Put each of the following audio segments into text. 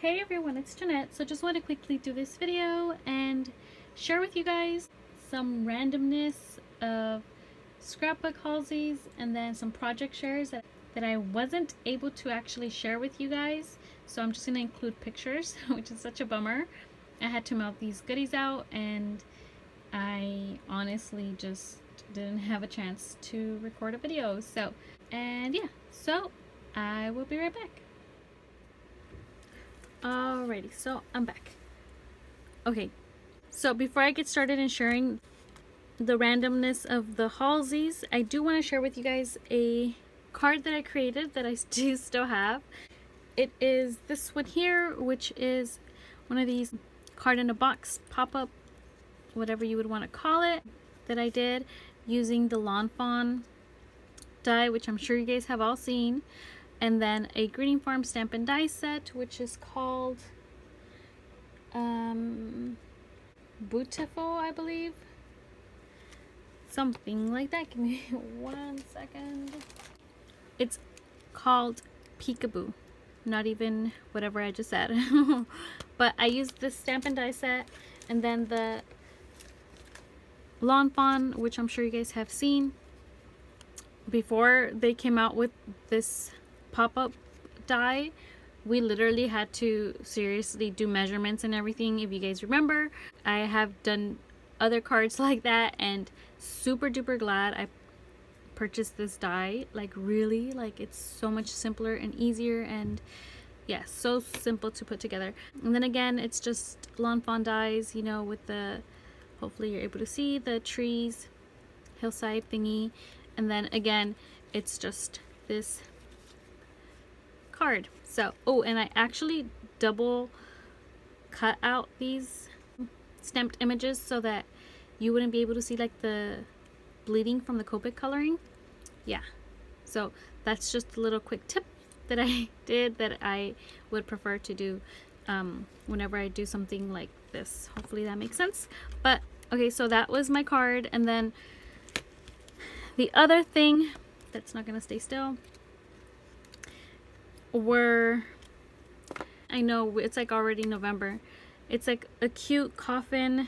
Hey everyone, it's Jeanette. So just want to quickly do this video and share with you guys some randomness of scrapbook Haulsies and then some project shares that I wasn't able to actually share with you guys. So I'm just going to include pictures, which is such a bummer. I had to mail these goodies out and I honestly just didn't have a chance to record a video. So I will be right back. Alrighty, so I'm back. Okay, so before I get started in sharing the randomness of the Haulsies, I do want to share with you guys a card that I created that I do still have. It is this one here, which is one of these card in a box pop-up, whatever you would want to call it, that I did using the Lawn Fawn die, which I'm sure you guys have all seen. And then a Greeting Farm stamp and die set, which is called Beautiful, I believe. Something like that. Give me 1 second. It's called Peekaboo. Not even whatever I just said. But I used this stamp and die set. And then the Lawn Fawn, which I'm sure you guys have seen. Before they came out with this pop-up die, we literally had to seriously do measurements and everything. If you guys remember, I have done other cards like that and super duper glad I purchased this die. Like really, like it's so much simpler and easier, and yeah, so simple to put together. And then again, it's just Lawn Fawn dies, you know, with the, hopefully you're able to see the trees, hillside thingy. And then again, it's just this card. So, oh, and I actually double cut out these stamped images so that you wouldn't be able to see like the bleeding from the Copic coloring. Yeah, so that's just a little quick tip that I did that I would prefer to do whenever I do something like this. Hopefully that makes sense. But okay, so that was my card. And then the other thing that's not gonna stay still were, I know it's like already November, it's like a cute coffin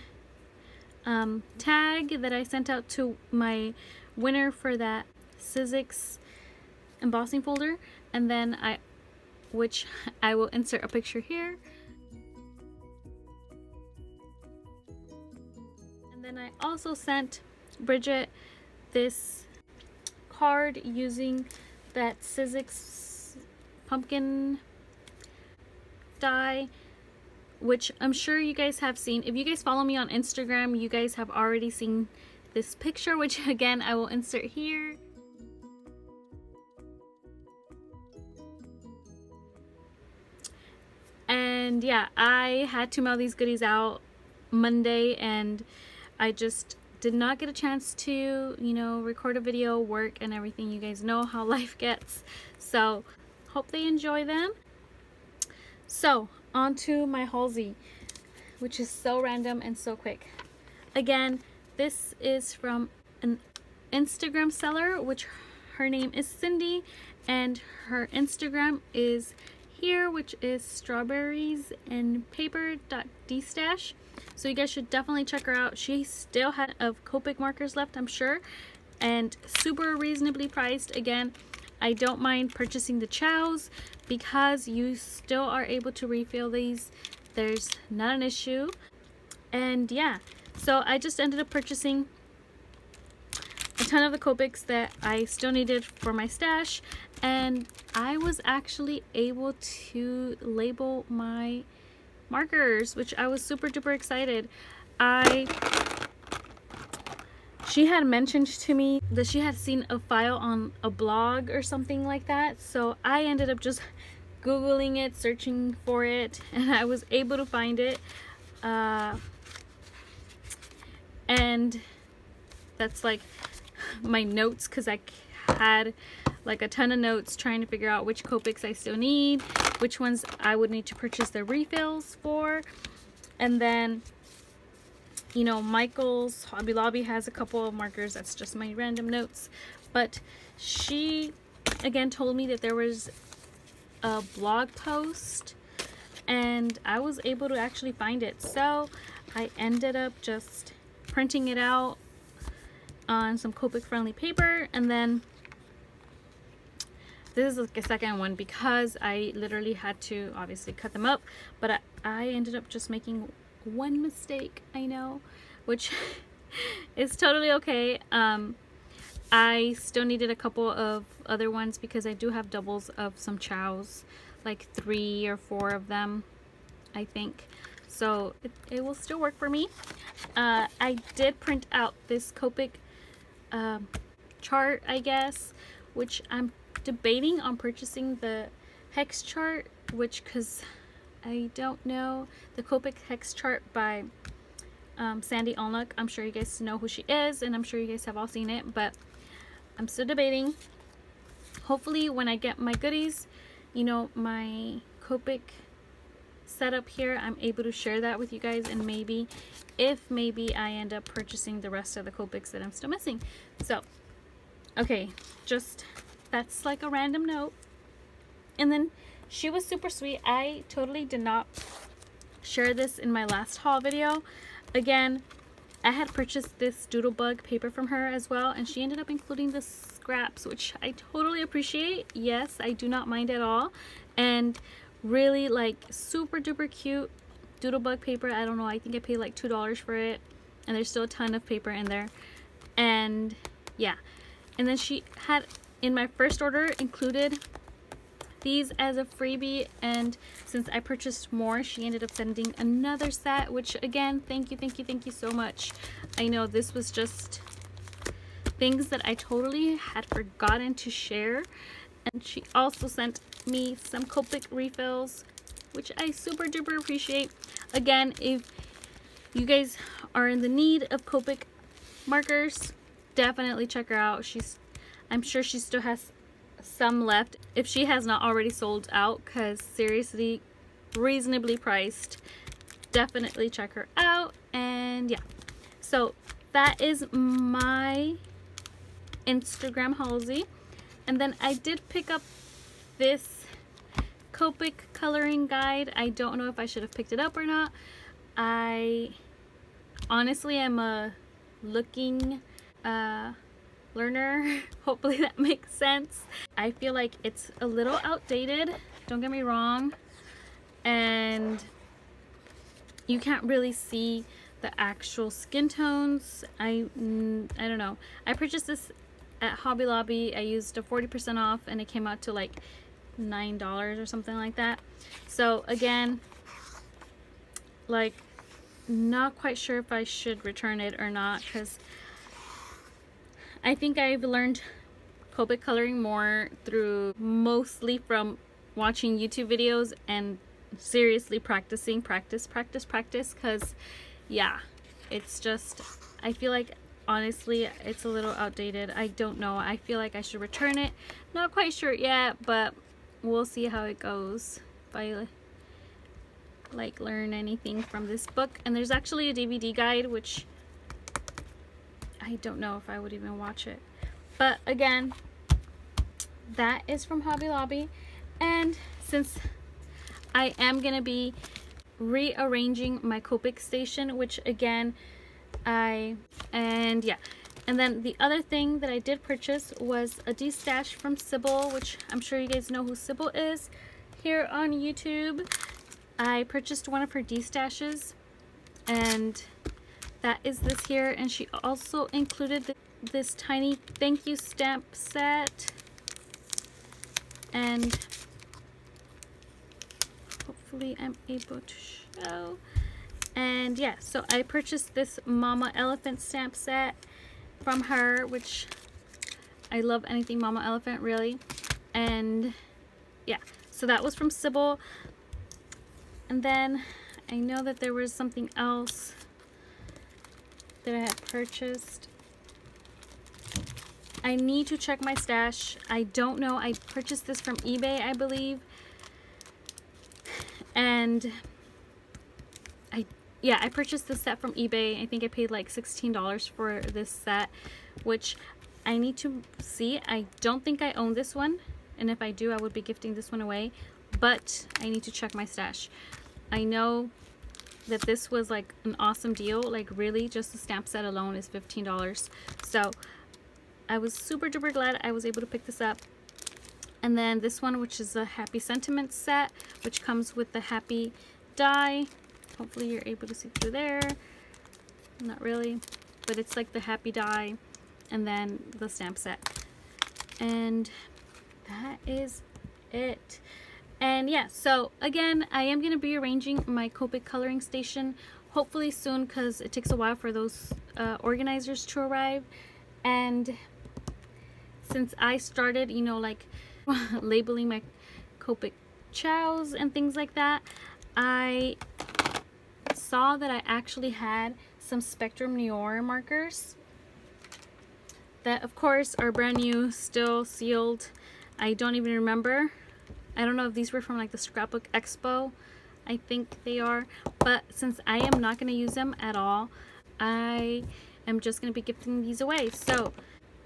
tag that I sent out to my winner for that Sizzix embossing folder, and then which I will insert a picture here. And then I also sent Bridget this card using that Sizzix pumpkin die, which I'm sure you guys have seen. If you guys follow me on Instagram, you guys have already seen this picture, which again I will insert here. And yeah, I had to mail these goodies out Monday and I just did not get a chance to, you know, record a video, work and everything. You guys know how life gets. So hope they enjoy them. So on to my Haulsie, which is so random and so quick. Again, this is from an Instagram seller, which her name is Cindy, and her Instagram is here, which is strawberriesandpaper.dstash. So you guys should definitely check her out. She still had of Copic markers left, I'm sure, and super reasonably priced. Again, I don't mind purchasing the chows because you still are able to refill these. There's not an issue. And yeah, so I just ended up purchasing a ton of the Copics that I still needed for my stash, and I was actually able to label my markers, which I was super duper excited. She had mentioned to me that she had seen a file on a blog or something like that, so I ended up just googling it, searching for it, and I was able to find it. And that's like my notes, because I had like a ton of notes trying to figure out which Copics I still need, which ones I would need to purchase the refills for. And then, you know, Michael's Hobby Lobby has a couple of markers. That's just my random notes. But she again told me that there was a blog post and I was able to actually find it. So I ended up just printing it out on some Copic friendly paper, and then this is like a second one because I literally had to obviously cut them up, but I ended up just making one mistake, I know, which is totally okay. I still needed a couple of other ones because I do have doubles of some chows, like 3 or 4 of them, I think. So it will still work for me. I did print out this Copic chart, I guess, which I'm debating on purchasing the hex chart, which, because I don't know, the Copic hex chart by Sandy ηℓttℓ. I'm sure you guys know who she is, and I'm sure you guys have all seen it, but I'm still debating. Hopefully when I get my goodies, you know, my Copic setup here, I'm able to share that with you guys, and maybe I end up purchasing the rest of the Copics that I'm still missing. So okay, just that's like a random note. And then she was super sweet. I totally did not share this in my last haul video. Again, I had purchased this doodlebug paper from her as well, and she ended up including the scraps, which I totally appreciate. Yes, I do not mind at all. And really, like, super duper cute doodlebug paper. I don't know, I think I paid like $2 for it, and there's still a ton of paper in there. And yeah, and then she had in my first order included these as a freebie, and since I purchased more, she ended up sending another set, which again, thank you so much. I know this was just things that I totally had forgotten to share. And she also sent me some Copic refills, which I super duper appreciate. Again, if you guys are in the need of Copic markers, definitely check her out. I'm sure she still has some left if she has not already sold out, because seriously, reasonably priced. Definitely check her out. And yeah, so that is my Instagram Halsey. And then I did pick up this Copic coloring guide. I don't know if I should have picked it up or not. I honestly am a looking learner. Hopefully that makes sense. I feel like it's a little outdated, don't get me wrong, and you can't really see the actual skin tones. I don't know. I purchased this at Hobby Lobby. I used a 40% off, and it came out to like $9 or something like that. So again, like, not quite sure if I should return it or not, because I think I've learned Copic coloring more through mostly from watching YouTube videos and seriously practicing, practice, because yeah, it's just, I feel like honestly it's a little outdated. I don't know, I feel like I should return it. Not quite sure yet, but we'll see how it goes if I like learn anything from this book. And there's actually a DVD guide, which I don't know if I would even watch it. But again, that is from Hobby Lobby. And since I am gonna be rearranging my Copic station, which again and then the other thing that I did purchase was a destash from Sybil, which I'm sure you guys know who Sybil is here on YouTube. I purchased one of her destashes, and that is this here. And she also included this tiny thank you stamp set, and hopefully I'm able to show. And yeah, so I purchased this Mama Elephant stamp set from her, which I love anything Mama Elephant, really. And yeah, so that was from Sybil. And then I know that there was something else that I had purchased. I need to check my stash. I don't know. I purchased this from eBay, I believe. And I purchased this set from eBay. I think I paid like $16 for this set, which I need to see. I don't think I own this one, and if I do, I would be gifting this one away. but I need to check my stash. I know that this was like an awesome deal. Like really, just the stamp set alone is $15. So I was super duper glad I was able to pick this up. And then this one, which is a Happy Sentiments set, which comes with the Happy die. Hopefully you're able to see through there. Not really, but it's like the Happy die and then the stamp set. And that is it. And yeah, so again, I am going to be arranging my Copic coloring station hopefully soon, because it takes a while for those organizers to arrive. And since I started, you know, like labeling my Copic chows and things like that, I saw that I actually had some Spectrum Noir markers that of course are brand new, still sealed. I don't even remember. I don't know if these were from like the Scrapbook Expo. I think they are. But since I am not going to use them at all, I am just going to be gifting these away. So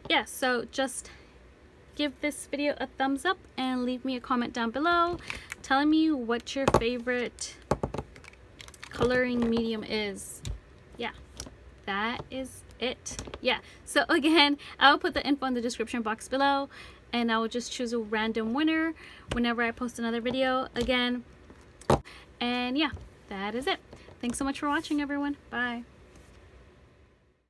yeah, so just give this video a thumbs up and leave me a comment down below telling me what your favorite coloring medium is. Yeah, that is it. Yeah, so again, I'll put the info in the description box below, and I will just choose a random winner whenever I post another video again. And yeah, that is it. Thanks so much for watching, everyone. Bye.